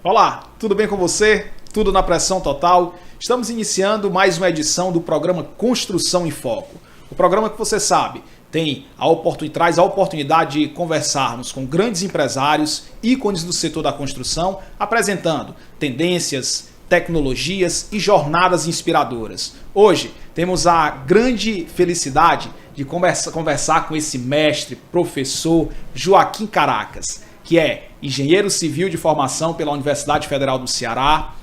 Olá, tudo bem com você? Tudo na pressão total? Estamos iniciando mais uma edição do programa Construção em Foco. O programa que você sabe traz a oportunidade de conversarmos com grandes empresários, ícones do setor da construção, apresentando tendências, tecnologias e jornadas inspiradoras. Hoje temos a grande felicidade de conversar com esse mestre, professor Joaquim Caracas, que é engenheiro civil de formação pela Universidade Federal do Ceará,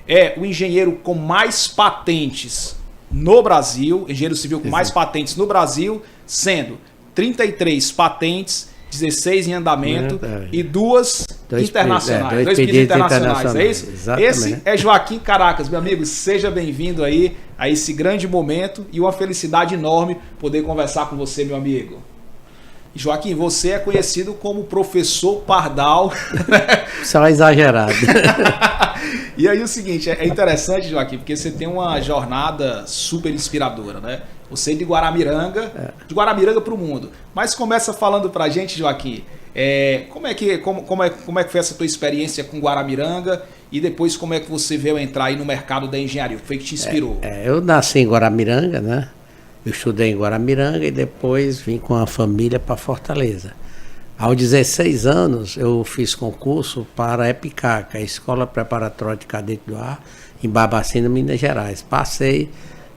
é o engenheiro com mais patentes no Brasil, engenheiro civil com mais patentes no Brasil, sendo 33 patentes, 16 em andamento e dois internacionais. Dois pedidos internacionais, é isso? Exatamente. Esse é Joaquim Caracas, meu amigo, seja bem-vindo aí a esse grande momento e uma felicidade enorme poder conversar com você, meu amigo. Joaquim, você é conhecido como professor Pardal. Só exagerado. E aí o seguinte, é interessante, Joaquim, porque você tem uma jornada super inspiradora, né? Você é de Guaramiranga, de Guaramiranga para o mundo. Mas começa falando pra gente, Joaquim, como é que foi essa tua experiência com Guaramiranga e depois como é que você veio entrar aí no mercado da engenharia? O que foi que te inspirou? Eu nasci em Guaramiranga, né? Eu estudei em Guaramiranga e depois vim com a família para Fortaleza. Aos 16 anos, eu fiz concurso para a EPICAR, que é a Escola Preparatória de Cadete do Ar, em Barbacena, Minas Gerais. Passei,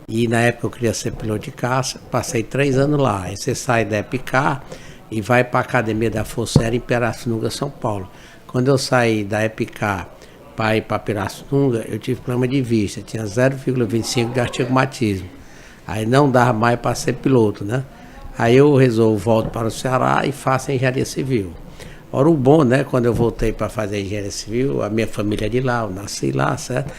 e na época eu queria ser piloto de caça, passei 3 anos lá. Aí você sai da EPICAR e vai para a Academia da Força Aérea em Pirassununga, São Paulo. Quando eu saí da EPICAR para ir para Pirassununga, eu tive problema de vista, tinha 0,25 de astigmatismo. Aí não dava mais para ser piloto, né? Aí eu volto para o Ceará e faço engenharia civil. Ora, o bom, né? Quando eu voltei para fazer engenharia civil, a minha família é de lá, eu nasci lá, certo?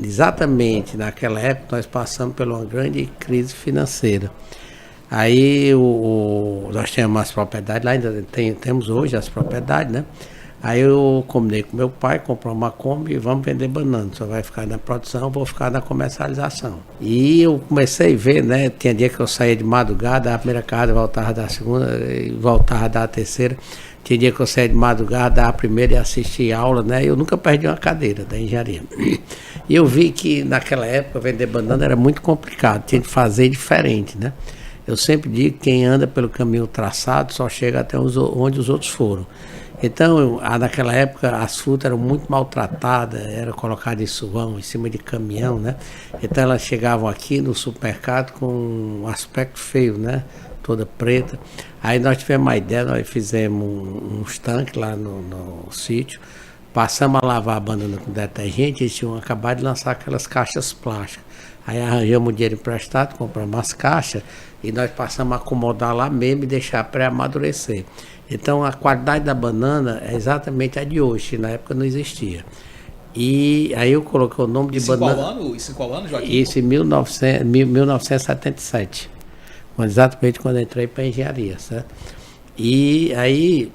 Exatamente naquela época nós passamos por uma grande crise financeira. Aí nós tínhamos as propriedades lá, ainda temos hoje as propriedades, né? Aí eu combinei com meu pai, comprou uma Kombi e vamos vender banana. Só vai ficar na produção, eu vou ficar na comercialização. E eu comecei a ver, né? Tinha dia que eu saía de madrugada, a primeira casa, voltava da segunda e voltava da terceira. Tinha dia que eu saía de madrugada, a primeira e assistia aula, né? Eu nunca perdi uma cadeira da engenharia. E eu vi que naquela época vender banana era muito complicado, tinha que fazer diferente, né? Eu sempre digo que quem anda pelo caminho traçado só chega até onde os outros foram. Então, naquela época, as frutas eram muito maltratadas, eram colocadas em suvão, em cima de caminhão, né? Então, elas chegavam aqui no supermercado com um aspecto feio, né? Toda preta. Aí nós tivemos uma ideia, nós fizemos uns tanques lá no sítio, passamos a lavar a banana com detergente, eles tinham acabado de lançar aquelas caixas plásticas. Aí arranjamos o dinheiro emprestado, compramos umas caixas e nós passamos a acomodar lá mesmo e deixar pré-amadurecer. Então a qualidade da banana é exatamente a de hoje, que na época não existia. E aí eu coloquei o nome de banana. Isso em qual ano, Joaquim? Isso em 1977. Exatamente quando eu entrei para a engenharia, certo? E aí,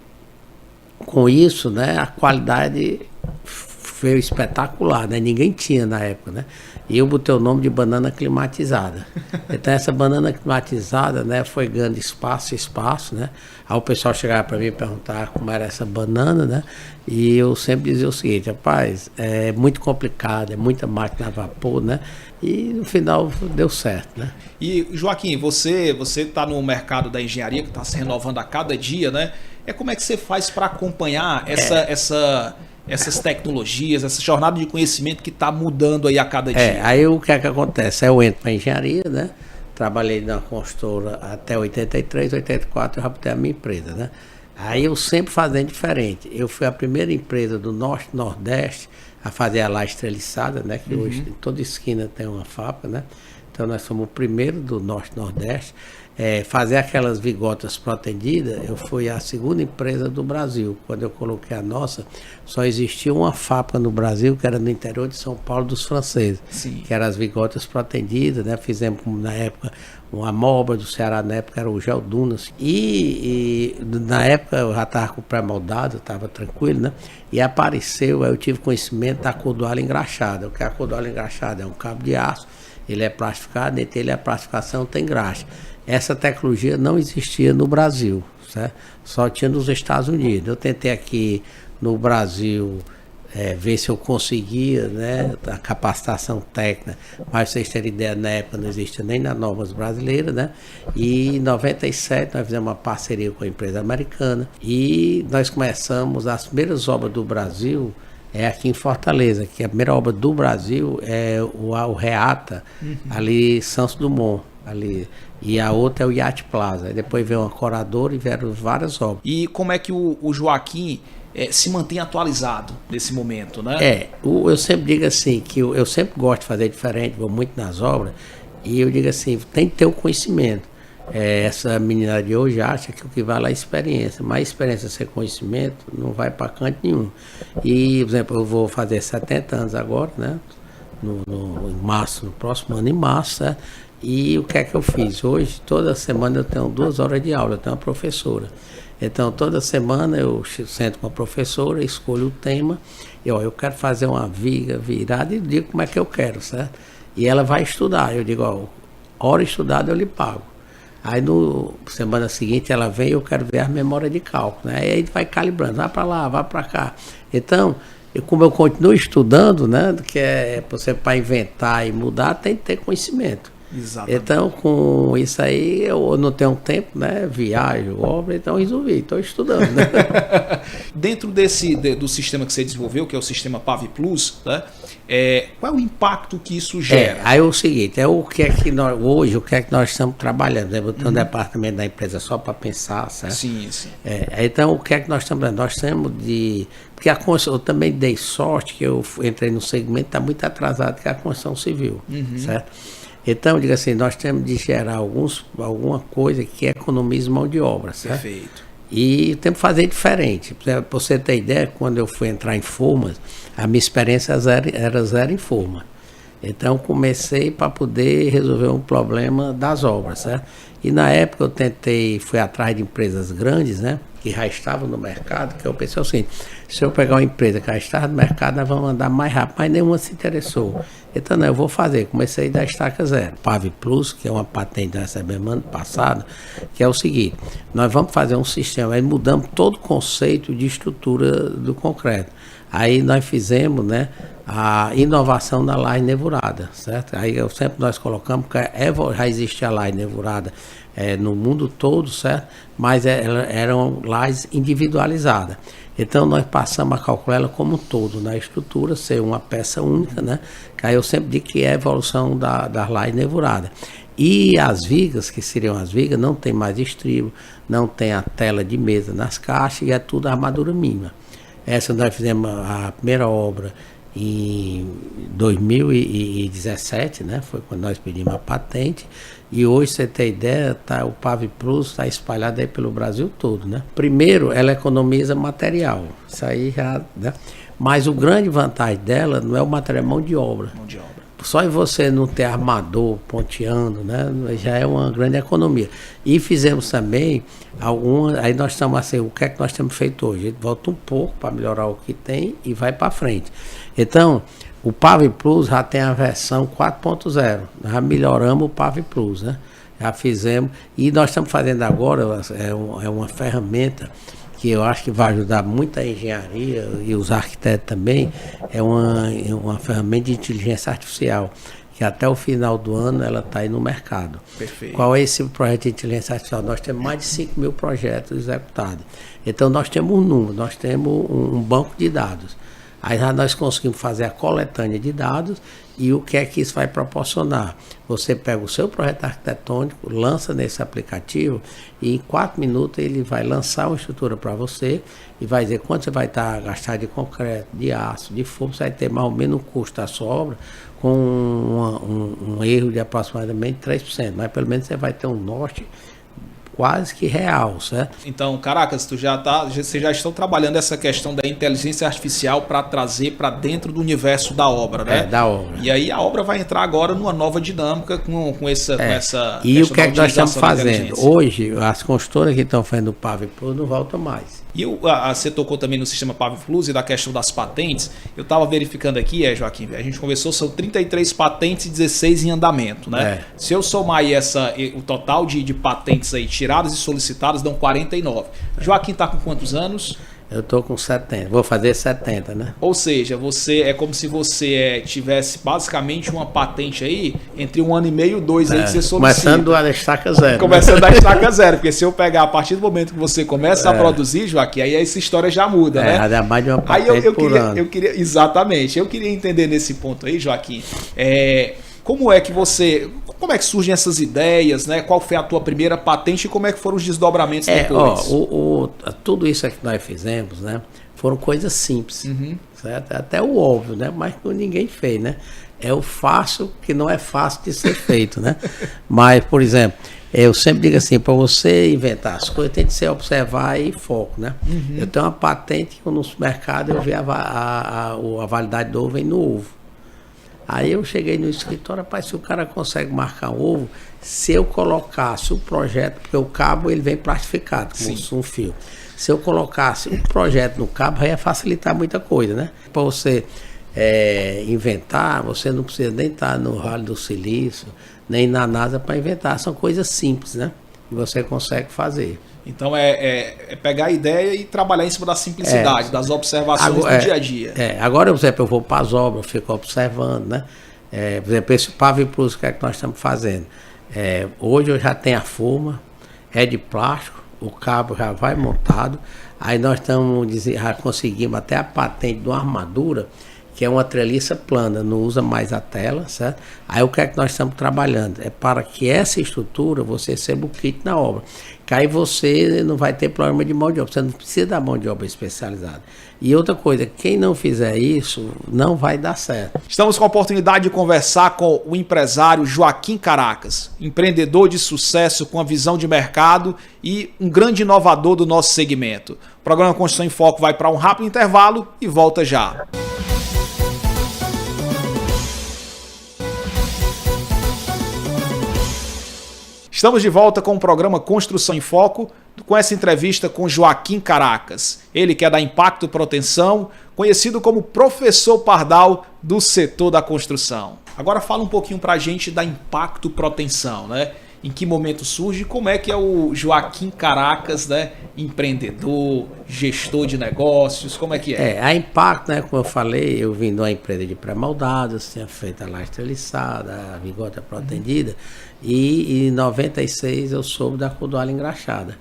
com isso, né, a qualidade foi espetacular, né? Ninguém tinha na época, né? E eu botei o nome de banana climatizada. Então essa banana climatizada, né, foi ganhando espaço, né? Aí o pessoal chegava para mim e perguntava como era essa banana, né? E eu sempre dizia o seguinte, rapaz, é muito complicado, é muita máquina a vapor, né? E no final deu certo, né? E Joaquim, você está no mercado da engenharia que está se renovando a cada dia, né? Como é que você faz para acompanhar essas tecnologias, essa jornada de conhecimento que está mudando aí a cada dia? Aí o que é que acontece? Eu entro para a engenharia, né? Trabalhei na construtora até 83, 84 eu já botei a minha empresa, né? Aí eu sempre fazendo diferente. Eu fui a primeira empresa do Norte e Nordeste a fazer a laje treliçada, né? Que hoje em toda esquina tem uma fábrica, né? Então Então nós somos o primeiro do Norte-Nordeste. Fazer aquelas vigotas protendidas, eu fui a segunda empresa do Brasil. Quando eu coloquei a nossa, só existia uma fábrica no Brasil, que era no interior de São Paulo dos franceses. Sim. Que eram as vigotas protendidas, né? Fizemos na época uma amostra do Ceará, na época era o Gel Dunas. E na época eu já estava com o pré-moldado, estava tranquilo, né? E apareceu, aí eu tive conhecimento da cordoalha engraxada. O que é a cordoalha engraxada? É um cabo de aço, ele é plastificado, dentro dele a plastificação tem graxa. Essa tecnologia não existia no Brasil, certo? Só tinha nos Estados Unidos. Eu tentei aqui no Brasil ver se eu conseguia, né, a capacitação técnica, mas vocês terem ideia, na época não existia nem na Normas brasileira, né? E em 97 nós fizemos uma parceria com a empresa americana e nós começamos as primeiras obras do Brasil aqui em Fortaleza, que a primeira obra do Brasil é o Reata, ali Santos Dumont, ali. E a outra é o Yacht Plaza. Aí depois veio uma Coradora e vieram várias obras. E como é que o Joaquim se mantém atualizado nesse momento, né? Eu sempre digo assim, que eu sempre gosto de fazer diferente, vou muito nas obras, e eu digo assim, tem que ter o conhecimento. Essa menina de hoje acha que o que vale é a experiência, mas experiência sem conhecimento não vai para canto nenhum. E, por exemplo, eu vou fazer 70 anos agora, né? Em março, no próximo ano, em março, né? E o que é que eu fiz? Hoje, toda semana eu tenho 2 horas de aula, eu tenho uma professora. Então, toda semana eu sento com a professora, escolho o tema, e eu quero fazer uma viga virada e digo como é que eu quero, certo? E ela vai estudar, eu digo, hora estudada eu lhe pago. Aí, semana seguinte, ela vem e eu quero ver a memória de cálculo, né? Aí a gente vai calibrando, vai para lá, vai para cá. Então, como eu continuo estudando, né, que você para inventar e mudar, tem que ter conhecimento. Exatamente. Então, com isso aí, eu não tenho tempo, né? Viajo, obra, então resolvi, estou estudando. Né? Dentro do sistema que você desenvolveu, que é o sistema PAV Plus, né? Qual é o impacto que isso gera? Aí é o seguinte, o que é que nós estamos trabalhando? Eu tenho um departamento da empresa só para pensar, certo? Sim, sim. Então, o que é que nós estamos trabalhando? Nós temos porque eu também dei sorte que eu entrei no segmento, está muito atrasado, que é a construção civil, certo? Então, diga assim, nós temos de gerar alguma coisa que economize mão de obra, certo? Perfeito. E temos que fazer diferente. Para você ter ideia, quando eu fui entrar em formas, a minha experiência era zero em forma. Então, comecei para poder resolver um problema das obras, certo? E na época eu fui atrás de empresas grandes, né? Que já estavam no mercado, que eu pensei assim, se eu pegar uma empresa que já estava no mercado, nós vamos andar mais rápido, mas nenhuma se interessou. Então, não, eu vou fazer. Comecei da estaca zero. PAV Plus, que é uma patente que nós recebemos ano passado, que é o seguinte, nós vamos fazer um sistema, aí mudamos todo o conceito de estrutura do concreto. Aí nós fizemos, né, a inovação da laje nevurada, certo? Aí nós colocamos que já existia a laje nevurada no mundo todo, certo? Mas eram lajes individualizadas. Então nós passamos a calcular ela como um todo, na estrutura, ser uma peça única, né? Que aí eu sempre digo que é a evolução da laje nevurada. E as vigas, que seriam as vigas, não tem mais estribo, não tem a tela de mesa nas caixas e é tudo armadura mínima. Essa nós fizemos a primeira obra em 2017, né? Foi quando nós pedimos a patente. E hoje, você tem ideia, o PAV Plus está espalhado aí pelo Brasil todo, né? Primeiro, ela economiza material. Isso aí já, né? Mas o grande vantagem dela não é o material, é mão de obra. Mão de obra. Só em você não ter armador ponteando, né? Já é uma grande economia. E fizemos também aí nós estamos assim, o que é que nós temos feito hoje? A gente volta um pouco para melhorar o que tem e vai para frente. Então, o PAV Plus já tem a versão 4.0. Nós já melhoramos o PAV Plus, né? Já fizemos. E nós estamos fazendo agora, é uma ferramenta que eu acho que vai ajudar muito a engenharia e os arquitetos também, é uma ferramenta de inteligência artificial, que até o final do ano ela está aí no mercado. Perfeito. Qual é esse projeto de inteligência artificial? Nós temos mais de 5.000 projetos executados. Então nós temos um número, nós temos um banco de dados. Aí nós conseguimos fazer a coletânea de dados e o que é que isso vai proporcionar? Você pega o seu projeto arquitetônico, lança nesse aplicativo e em 4 minutos ele vai lançar uma estrutura para você e vai dizer quanto você vai estar gastando de concreto, de aço, de forro, você vai ter mais ou menos o custo da sua obra, com um erro de aproximadamente 3%, mas pelo menos você vai ter um norte quase que real, certo? Então, Caracas, vocês já estão trabalhando essa questão da inteligência artificial para trazer para dentro do universo da obra, né? Da obra. E aí a obra vai entrar agora numa nova dinâmica com essa E o que é que nós estamos fazendo? Hoje Hoje, as consultoras que estão fazendo o PAV Plus não voltam mais. E você tocou também no sistema PAV Plus e da questão das patentes. Eu estava verificando aqui, Joaquim, a gente conversou, são 33 patentes e 16 em andamento, né? Se eu somar aí o total de patentes aí tiradas e solicitadas, dão 49. Joaquim está com quantos anos? Eu estou com 70, vou fazer 70, né? Ou seja, é como se você tivesse basicamente uma patente aí entre 1 ano e meio, 2 aí que você solicita. Começando a estaca zero. Começando da estaca zero, porque se eu pegar a partir do momento que você começa a produzir, Joaquim, aí essa história já muda, né? Já mais de uma patente por ano. Exatamente, eu queria entender nesse ponto aí, Joaquim, como é que surgem essas ideias, né? Qual foi a tua primeira patente e como é que foram os desdobramentos depois? Tudo isso que nós fizemos, né? Foram coisas simples, certo? Até o óbvio, né? Mas que ninguém fez, né? É o fácil que não é fácil de ser feito, né? Mas, por exemplo, eu sempre digo assim, para você inventar as coisas, tem que ser observar e foco, né? Eu tenho uma patente que no supermercado eu vi a validade do ovo vem no ovo. Aí eu cheguei no escritório, rapaz, se o cara consegue marcar um ovo, se eu colocasse o projeto, porque o cabo ele vem plastificado, como um fio. Se eu colocasse um projeto no cabo, ia facilitar muita coisa, né? Para você inventar, você não precisa nem estar no Vale do Silício, nem na NASA para inventar. São coisas simples, né? Que você consegue fazer. Então é pegar a ideia e trabalhar em cima da simplicidade, das observações do dia a dia. Agora, por exemplo, eu vou para as obras, eu fico observando, né? Por exemplo, esse PAV Plus, o que é que nós estamos fazendo? Hoje eu já tenho a forma, é de plástico, o cabo já vai montado, aí nós já conseguimos até a patente de uma armadura, que é uma treliça plana, não usa mais a tela, certo? Aí o que é que nós estamos trabalhando? É para que essa estrutura você receba o kit na obra. Que aí você não vai ter problema de mão de obra, você não precisa da mão de obra especializada. E outra coisa, quem não fizer isso, não vai dar certo. Estamos com a oportunidade de conversar com o empresário Joaquim Caracas, empreendedor de sucesso com a visão de mercado e um grande inovador do nosso segmento. O programa Construção em Foco vai para um rápido intervalo e volta já. Estamos de volta com o programa Construção em Foco, com essa entrevista com Joaquim Caracas. Ele que é da Impacto Proteção, conhecido como Professor Pardal do setor da construção. Agora fala um pouquinho pra gente da Impacto Proteção, né? Em que momento surge, como é que é o Joaquim Caracas, né? Empreendedor, gestor de negócios, como é que é? A Impacto, né? Como eu falei, eu vim de uma empresa de pré-moldados, tinha feito a laje treliçada, a vigota protendida, e em 96 eu soube da codoalha engraxada.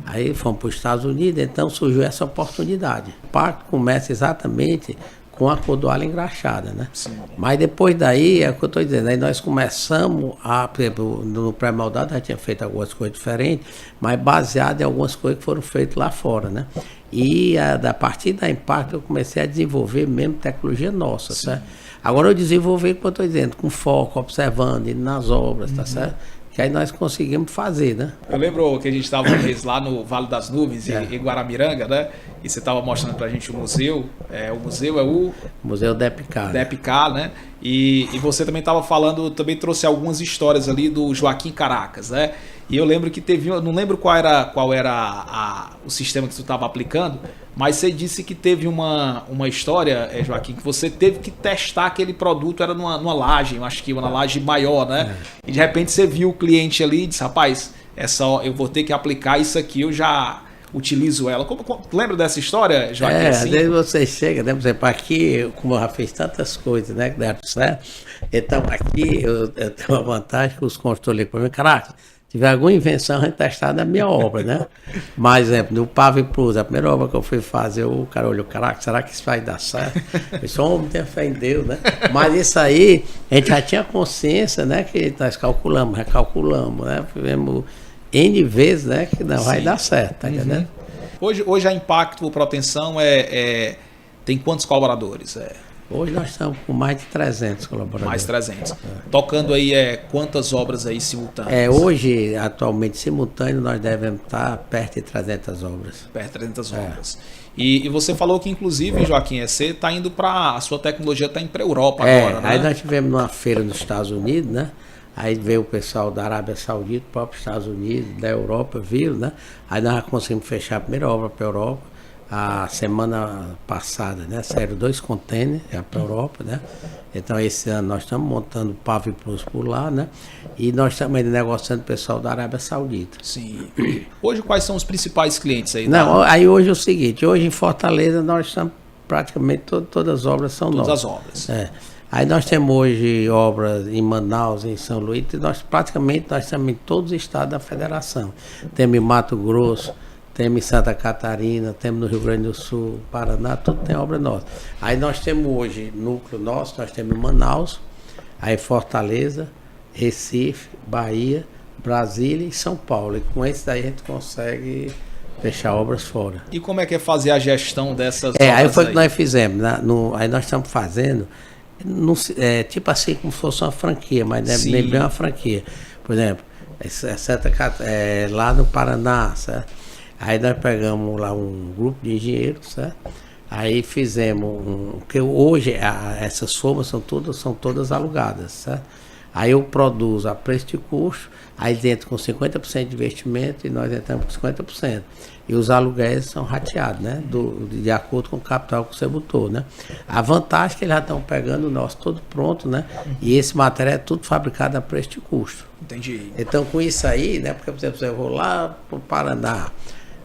Aí fomos para os Estados Unidos, então surgiu essa oportunidade. O Impacto começa exatamente com a codoalha engraxada, né? Sim. Mas depois daí, é o que eu estou dizendo, aí nós começamos por exemplo, no pré-moldado já tinha feito algumas coisas diferentes, mas baseado em algumas coisas que foram feitas lá fora, né? E a partir da Impacto eu comecei a desenvolver mesmo tecnologia nossa, certo? Agora eu desenvolvi, como eu estou dizendo, com foco, observando, indo nas obras, tá certo? Que aí nós conseguimos fazer, né? Eu lembro que a gente estava uma vez lá no Vale das Nuvens, em Guaramiranga, né? E você estava mostrando pra gente o museu. O museu é o... Museu DEPCAR. DEPCAR, né? E você também estava falando, também trouxe algumas histórias ali do Joaquim Caracas, né? E eu lembro que teve, eu não lembro qual era o sistema que você estava aplicando, mas você disse que teve uma história, Joaquim, que você teve que testar aquele produto, era numa laje, eu acho que uma laje maior, né? E de repente você viu o cliente ali e disse, rapaz, eu vou ter que aplicar isso aqui, eu já utilizo ela. Lembra dessa história, Joaquim? Às vezes você chega, né, por exemplo, aqui, como eu já fiz tantas coisas, né, que deram certo, então aqui eu tenho uma vantagem que os construtores ligam para mim, caraca, se tiver alguma invenção, a gente testar na minha obra, né? Mas, exemplo, no PAV Plus, a primeira obra que eu fui fazer, o cara olhou, caraca, será que isso vai dar certo? Eu disse, homem, tem fé em Deus, né? Mas isso aí, a gente já tinha consciência, né, que nós calculamos, recalculamos, né? Fizemos N vezes, né, que não vai dar certo, tá entendendo? Hoje a Impacto Proteção tem quantos colaboradores? Hoje nós estamos com mais de 300 colaboradores. Mais 300. Tocando aí quantas obras aí simultâneas? Hoje, atualmente, simultâneo, nós devemos estar perto de 300 obras. Perto de 300 obras. E você falou que, inclusive, Joaquim, você está indo para... A sua tecnologia está indo para a Europa agora, né? Aí nós tivemos numa feira nos Estados Unidos, né? Aí veio o pessoal da Arábia Saudita, próprio Estados Unidos, da Europa, viram, né? Aí nós já conseguimos fechar a primeira obra para a Europa. A semana passada, né? Saíram 2 contêineres para a Europa, né? Então esse ano nós estamos montando o Pavi Plus por lá, né? E nós estamos ainda negociando com o pessoal da Arábia Saudita. Sim. Hoje quais são os principais clientes aí? Não, aí hoje é o seguinte, hoje em Fortaleza nós estamos praticamente todas as obras são todas nossas. Todas as obras. Aí nós temos hoje obras em Manaus, em São Luís, e nós estamos em todos os estados da federação. Temos em Mato Grosso, temos em Santa Catarina, temos no Rio Grande do Sul, Paraná, tudo tem obra nossa. Aí nós temos hoje, núcleo nosso, nós temos em Manaus, aí Fortaleza, Recife, Bahia, Brasília e São Paulo. E com esse daí a gente consegue fechar obras fora. E como é que é fazer a gestão dessas obras aí foi o que nós fizemos. Aí nós estamos fazendo, tipo assim, como se fosse uma franquia, mas não é bem uma franquia. Por exemplo, lá no Paraná, certo? Aí nós pegamos lá um grupo de engenheiros, certo? Aí fizemos porque hoje essas formas são todas alugadas, certo? Aí eu produzo a preço de custo, aí entro com 50% de investimento e nós entramos com 50%. E os aluguéis são rateados, né? De acordo com o capital que você botou, né? A vantagem é que eles já estão pegando o nosso todo pronto, né? E esse material é tudo fabricado a preço de custo. Entendi. Então com isso aí, né? Porque, por exemplo, eu vou lá para o Paraná,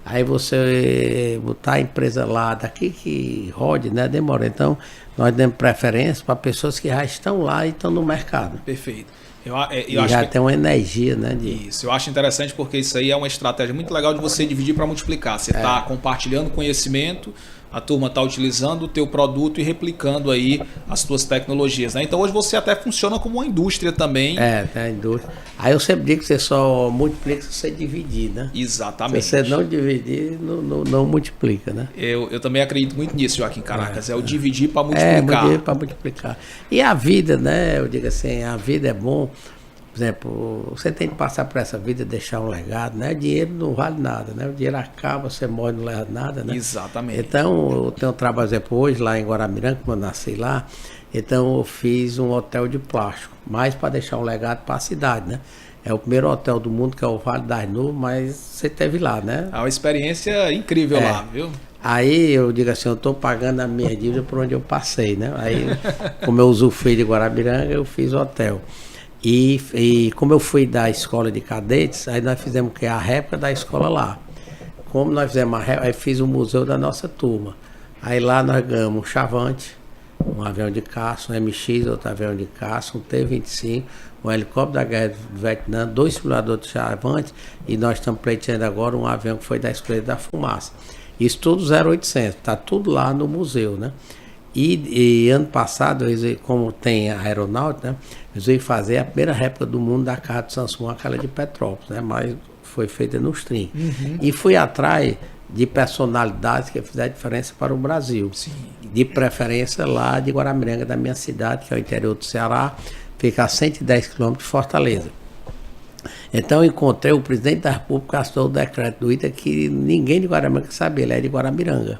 aí você botar a empresa lá, daqui que rode, né? Demora. Então, nós damos preferência para pessoas que já estão lá e estão no mercado. Perfeito. E acho já tem uma energia, né? Isso, eu acho interessante porque isso aí é uma estratégia muito legal de você dividir para multiplicar. Você está compartilhando conhecimento, a turma está utilizando o teu produto e replicando aí as tuas tecnologias, né? Então hoje você até funciona como uma indústria também. Tem a indústria. Aí eu sempre digo que você só multiplica se você dividir, né? Exatamente. Se você não dividir, não multiplica, né? Eu também acredito muito nisso, Joaquim Caracas. É o dividir para multiplicar. Dividir para multiplicar. E a vida, né? Eu digo assim, a vida é bom. Por exemplo, você tem que passar por essa vida e deixar um legado, né? O dinheiro não vale nada, né? O dinheiro acaba, você morre, não leva nada, né? Exatamente. Então, eu tenho um trabalho, por exemplo, hoje lá em Guaramiranga, como eu nasci lá, então eu fiz um hotel de plástico, mais para deixar um legado para a cidade, né? É o primeiro hotel do mundo, que é o Vale das Nuvens, mas você teve lá, né? É uma experiência incrível lá, viu? Aí eu digo assim, eu estou pagando a minha dívida por onde eu passei, né? Aí, como eu usufruí de Guaramiranga, eu fiz o hotel. E como eu fui da escola de cadetes, aí nós fizemos a réplica da escola lá. Como nós fizemos a réplica, aí fiz o museu da nossa turma. Aí lá nós ganhamos um Chavante, um avião de caça, um MX, outro avião de caça, um T-25, um helicóptero da guerra do Vietnã, 2 simuladores de Chavante, e nós estamos pleiteando agora um avião que foi da Escolha da Fumaça. Isso tudo 0800, está tudo lá no museu, né? E ano passado, como tem a aeronáutica, né, eles iam fazer a primeira réplica do mundo da Casa de Samsung, aquela de Petrópolis, né, mas foi feita nos trim. E fui atrás de personalidades que fizeram diferença para o Brasil. Sim. De preferência lá de Guaramiranga, da minha cidade, que é o interior do Ceará, fica a 110 quilômetros de Fortaleza. Então eu encontrei o presidente da República, assinou o decreto do ITA, que ninguém de Guaramiranga sabia, ele é de Guaramiranga,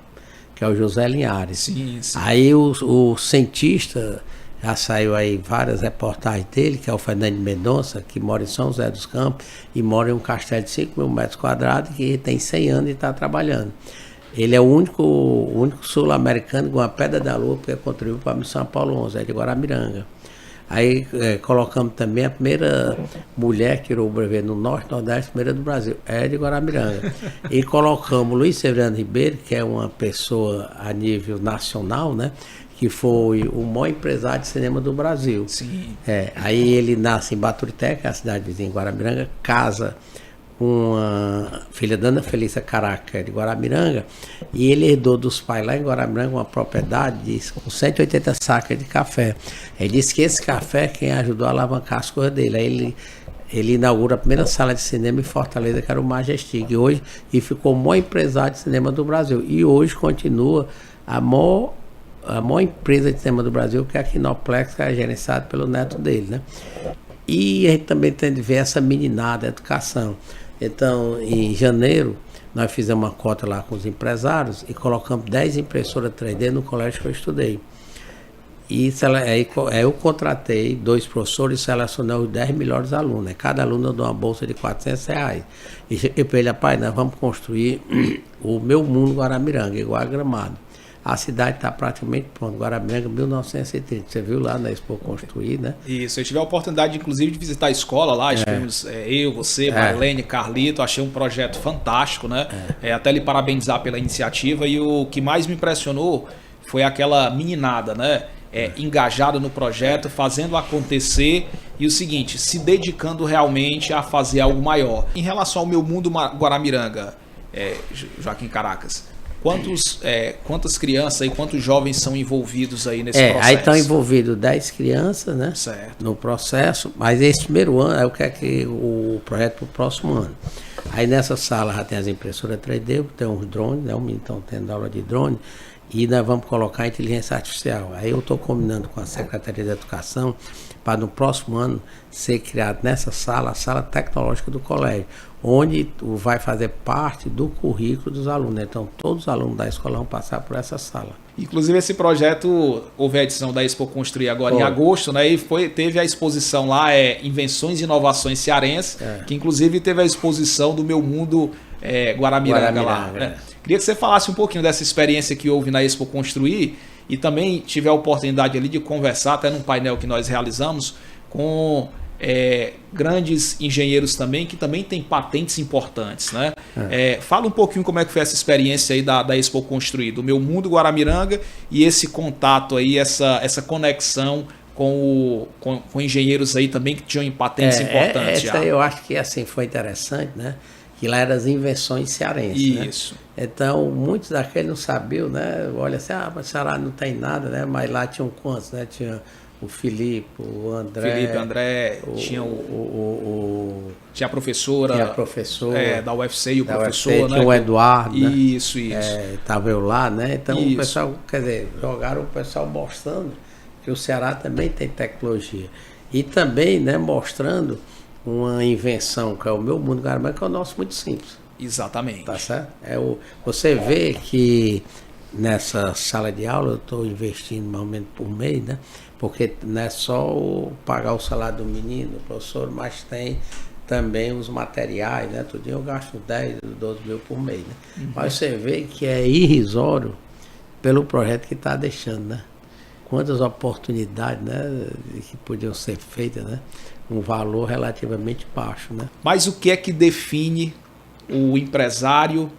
que é o José Linhares. Sim. Aí o cientista, já saiu aí várias reportagens dele, que é o Fernando Mendonça, que mora em São José dos Campos e mora em um castelo de 5.000 metros quadrados, que tem 100 anos e está trabalhando. Ele é o único sul-americano com uma pedra da lua, porque contribuiu para a missão Apolo 11, é de Guaramiranga. Aí colocamos também a primeira mulher que tirou o brevet no Norte, Nordeste, primeira do Brasil, é de Guaramiranga. E colocamos Luiz Severino Ribeiro, que é uma pessoa a nível nacional, né? Que foi o maior empresário de cinema do Brasil. Sim. Aí ele nasce em Baturité, que é a cidade vizinha de Guaramiranga, casa com a filha da Ana Felícia Caraca, de Guaramiranga, e ele herdou dos pais lá em Guaramiranga uma propriedade com 180 sacas de café. Ele disse que esse café é quem ajudou a alavancar as coisas dele. Aí ele inaugura a primeira sala de cinema em Fortaleza, que era o Majestic, e ficou o maior empresário de cinema do Brasil. E hoje continua a maior a maior empresa de cinema do Brasil, que é a Kinoplex, que é gerenciada pelo neto dele, né? E a gente também tem de ver essa meninada, a educação. Então, em janeiro, nós fizemos uma cota lá com os empresários e colocamos 10 impressoras 3D no colégio que eu estudei. E aí eu contratei 2 professores e selecionei os 10 melhores alunos. Né? Cada aluno eu dou uma bolsa de R$400. E cheguei para ele, rapaz, nós vamos construir o meu mundo Guaramiranga, igual a Gramado. A cidade está praticamente pronta. Guaramiranga, 1930. Você viu lá na Expo Construir, né? Isso, eu tive a oportunidade, inclusive, de visitar a escola lá. Estivemos eu, você, Marlene, Carlito. Achei um projeto fantástico, né? Até lhe parabenizar pela iniciativa. E o que mais me impressionou foi aquela meninada, né? Engajada no projeto, fazendo acontecer. E o seguinte, se dedicando realmente a fazer algo maior. Em relação ao meu mundo Guaramiranga, Joaquim Caracas, quantas crianças e quantos jovens são envolvidos aí nesse processo? Aí estão envolvidos 10 crianças, né? Certo. No processo, mas esse primeiro ano é o que é que o projeto para o próximo ano. Aí nessa sala já tem as impressoras 3D, tem uns drones, né? O menino está tendo aula de drone, e nós vamos colocar a inteligência artificial. Aí eu estou combinando com a Secretaria de Educação para no próximo ano ser criado nessa sala, a sala tecnológica do colégio, onde vai fazer parte do currículo dos alunos. Então, todos os alunos da escola vão passar por essa sala. Inclusive, esse projeto, houve a edição da Expo Construir agora em agosto, né? E teve a exposição lá, Invenções e Inovações Cearenses, que inclusive teve a exposição do Meu Mundo Guaramiranga lá. Né? Queria que você falasse um pouquinho dessa experiência que houve na Expo Construir e também tive a oportunidade ali de conversar, até num painel que nós realizamos, com grandes engenheiros também, que também têm patentes importantes, né? Fala um pouquinho como é que foi essa experiência aí da Expo Construir, do Meu Mundo Guaramiranga e esse contato aí, essa conexão com engenheiros aí também que tinham patentes importantes. Essa eu acho que assim foi interessante, né? Que lá eram as invenções cearenses. Isso. Né? Então, muitos daqueles não sabiam, né? Olha assim, mas Ceará não tem nada, né? Mas lá tinham quantos, né? Tinha o Felipe, o André. Tinha tinha a professora. Tinha a professora. Da UFC e o professor, UFC, né? Tinha o Eduardo. Isso. Estava eu lá, né? Então o pessoal, quer dizer, jogaram o pessoal mostrando que o Ceará também tem tecnologia. E também, né, mostrando uma invenção, que é o Meu Mundo Guaramiranga, que é o nosso muito simples. Exatamente. Tá certo? Você vê que nessa sala de aula eu estou investindo mais ou menos por mês, né? Porque não é só pagar o salário do menino, do professor, mas tem também os materiais, né? Todo dia eu gasto 10, 12 mil por mês, né? Mas você vê que é irrisório pelo projeto que está deixando, né? Quantas oportunidades, né, que podiam ser feitas, né? Um valor relativamente baixo, né? Mas o que é que define o empresário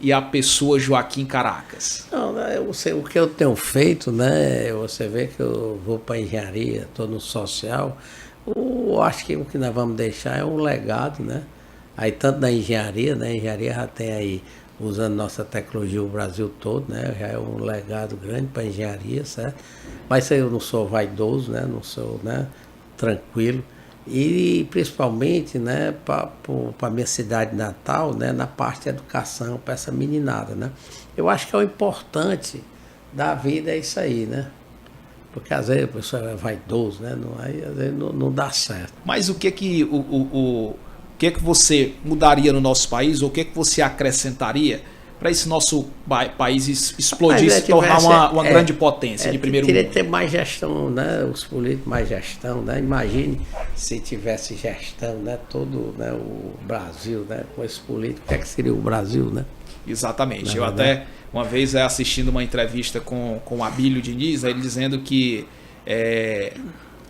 e a pessoa Joaquim Caracas? Não, né, o que eu tenho feito, né? Você vê que eu vou para a engenharia, estou no social. Acho que o que nós vamos deixar é um legado, né? Aí tanto na engenharia, né? A engenharia já tem aí, usando nossa tecnologia o Brasil todo, né? Já é um legado grande para a engenharia, certo? Mas eu não sou vaidoso, né? Não sou, né, tranquilo. E principalmente, né, para a minha cidade natal, né, na parte de educação, para essa meninada, né? Eu acho que é o importante da vida é isso aí, né? Porque às vezes a pessoa é vaidoso, né? Aí às vezes não dá certo. Mas o que que você mudaria no nosso país, ou o que você acrescentaria para esse nosso país explodir, se tornar uma grande potência de primeiro mundo? Queria ter mais gestão, né? Os políticos mais gestão, né? Imagine se tivesse gestão, né? Todo, né, o Brasil, né? Com esse político, o que é que seria o Brasil, né? Exatamente. Eu até uma vez assistindo uma entrevista com o Abílio Diniz, ele dizendo que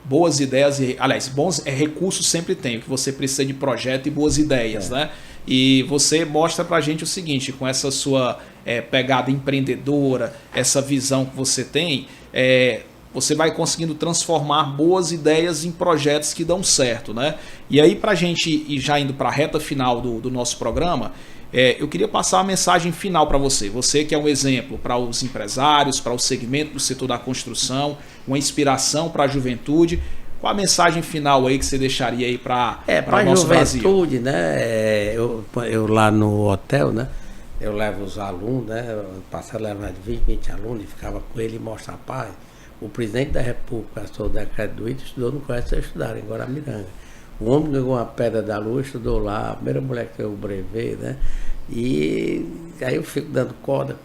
boas ideias, aliás, bons recursos sempre tem, o que você precisa de projeto e boas ideias, né? E você mostra pra gente o seguinte, com essa sua pegada empreendedora, essa visão que você tem, você vai conseguindo transformar boas ideias em projetos que dão certo, né? E aí, pra gente ir já indo para a reta final do nosso programa, eu queria passar uma mensagem final para você. Você que é um exemplo para os empresários, para o segmento do setor da construção, uma inspiração para a juventude. Qual a mensagem final aí que você deixaria aí para o nosso Brasil? Para a juventude, né? Eu lá no hotel, né? eu levo os alunos, né? Ano passado eu levava 20 alunos e ficava com ele e mostrava, pai, o presidente da República, passou o decreto do ITA, estudou no colégio de estudar, em Guaramiranga. O homem ganhou uma pedra da lua, estudou lá, a primeira mulher que teve o brevet, né? E aí eu fico dando corda,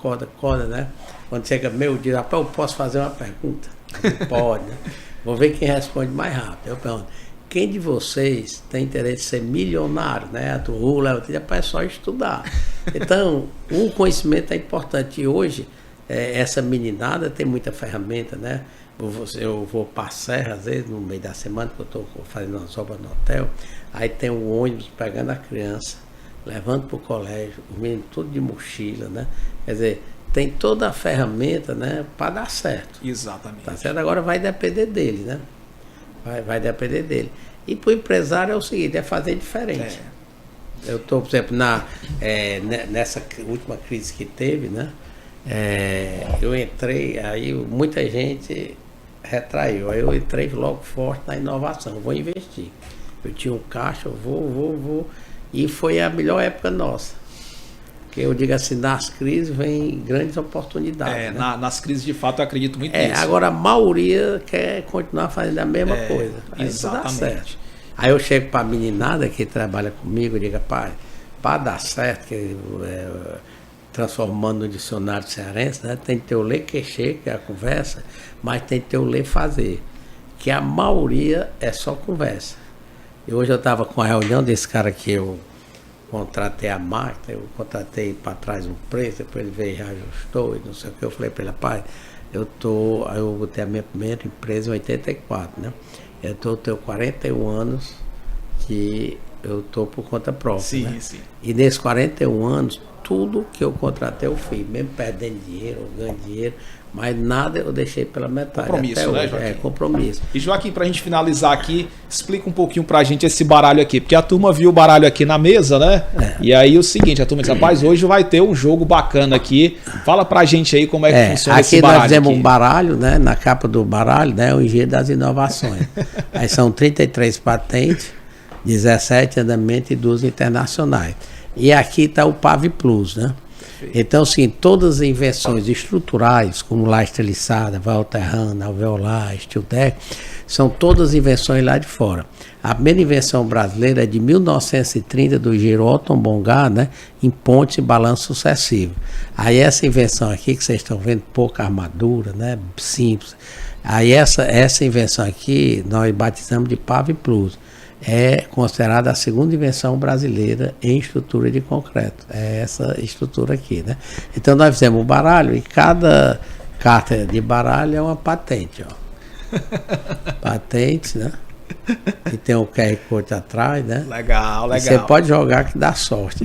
né? Quando chega meu dia, rapaz, eu posso fazer uma pergunta? Pode, né? Vou ver quem responde mais rápido. Eu pergunto, quem de vocês tem interesse em ser milionário, né? É só estudar. Então, o conhecimento é importante. E hoje, essa meninada tem muita ferramenta, né? Eu vou para a serra, às vezes, no meio da semana, que eu estou fazendo umas obras no hotel, aí tem um ônibus pegando a criança, levando para o colégio, os meninos tudo de mochila, né? Quer dizer, tem toda a ferramenta, né, para dar certo. Exatamente. Tá certo? Agora vai depender dele, né? Vai depender dele. E para o empresário é o seguinte, é fazer diferente. Eu estou, por exemplo, nessa última crise que teve, né? Eu entrei, aí muita gente retraiu. Aí eu entrei logo forte na inovação, vou investir. Eu tinha um caixa, eu vou. E foi a melhor época nossa. Porque eu digo assim, nas crises vem grandes oportunidades. Né? Nas crises, de fato, eu acredito muito nisso. Agora a maioria quer continuar fazendo a mesma coisa. Aí exatamente. Isso dá certo. Aí eu chego para a meninada que trabalha comigo e digo, pai, para dar certo, transformando no dicionário cearense, né, tem que ter o ler queixer, que é a conversa, mas tem que ter o ler fazer. Que a maioria é só conversa. E hoje eu estava com a reunião desse cara que eu contratei a máquina, eu contratei para trás um preço, depois ele veio e ajustou e não sei o que. Eu falei para ele, pai, eu botei a minha primeira empresa em 84, né? Eu tenho 41 anos que eu estou por conta própria. Sim, né? sim. E nesses 41 anos, tudo que eu contratei eu fiz, mesmo perdendo dinheiro, ou ganhando dinheiro, mas nada eu deixei pela metade. Compromisso, até né, hoje. Joaquim? Compromisso. E Joaquim, pra gente finalizar aqui, explica um pouquinho pra gente esse baralho aqui, porque a turma viu o baralho aqui na mesa, né? E aí o seguinte, a turma disse, rapaz, hoje vai ter um jogo bacana aqui. Fala pra gente aí como é que funciona esse baralho. Aqui nós fizemos um baralho, né? Na capa do baralho, né? O Engenho das Inovações. Aí são 33 patentes, 17 andamentos e 2 internacionais. E aqui está o PAV Plus, né? Então, sim, todas as invenções estruturais, como laje treliçada, valterrana, alveolar, steel deck, são todas invenções lá de fora. A primeira invenção brasileira é de 1930, do engenheiro Otton Bongá, né, em pontes e balanço sucessivo. Aí essa invenção aqui, que vocês estão vendo, pouca armadura, né, simples. Aí essa invenção aqui, nós batizamos de PAV Plus. É considerada a segunda invenção brasileira em estrutura de concreto. É essa estrutura aqui, né? Então nós fizemos o baralho e cada carta de baralho é uma patente, ó. Patente, né? E tem o QR Code atrás, né? Legal. E você pode jogar que dá sorte.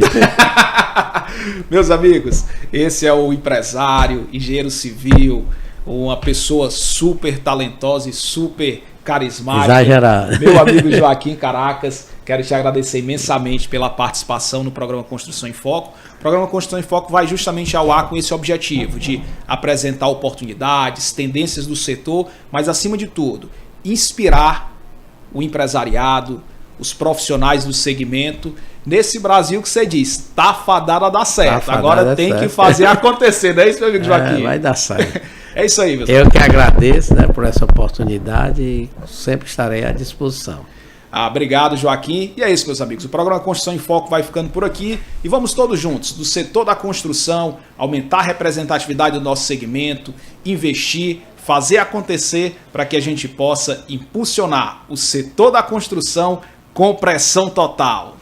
Meus amigos, esse é o empresário, engenheiro civil, uma pessoa super talentosa e super carismático. Exagerado. Meu amigo Joaquim Caracas, quero te agradecer imensamente pela participação no programa Construção em Foco. O programa Construção em Foco vai justamente ao ar com esse objetivo de apresentar oportunidades, tendências do setor, mas acima de tudo, inspirar o empresariado, os profissionais do segmento, nesse Brasil que você diz, tá fadado a dar certo. Agora tem que fazer acontecer, não é isso, meu amigo Joaquim? Vai dar certo. É isso aí, meu Eu que agradeço, né, por essa oportunidade e sempre estarei à disposição. Obrigado, Joaquim. E é isso, meus amigos. O programa Construção em Foco vai ficando por aqui e vamos todos juntos, do setor da construção, aumentar a representatividade do nosso segmento, investir, fazer acontecer para que a gente possa impulsionar o setor da construção com pressão total.